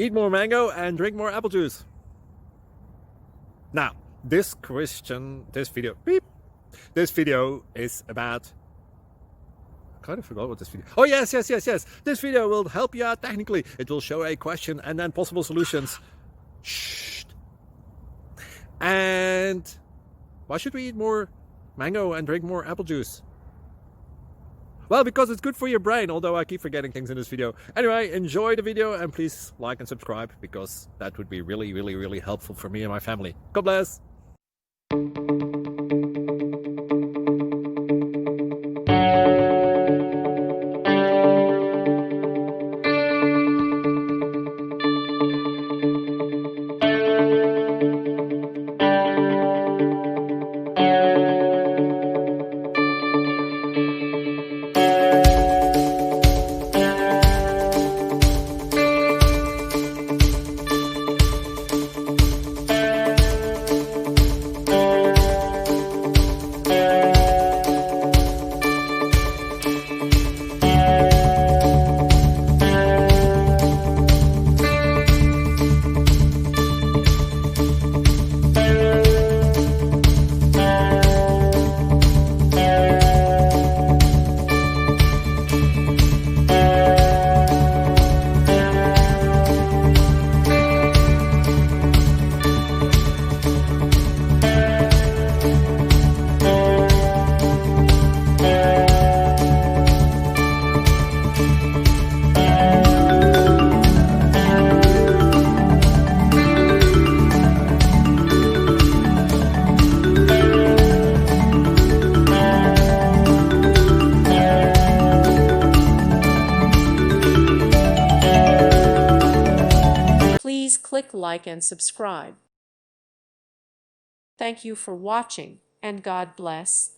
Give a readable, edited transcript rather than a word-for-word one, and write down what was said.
Eat more mango and drink more apple juice. Now, this video is about... I kind of forgot what this video... Oh, yes. This video will help you out technically. It will show a question and then possible solutions. Shh. And why should we eat more mango and drink more apple juice? Well, because it's good for your brain, although I keep forgetting things in this video. Anyway, enjoy the video and please like and subscribe, because that would be really helpful for me and my family. God bless! Please click like and subscribe. Thank you for watching, and God bless.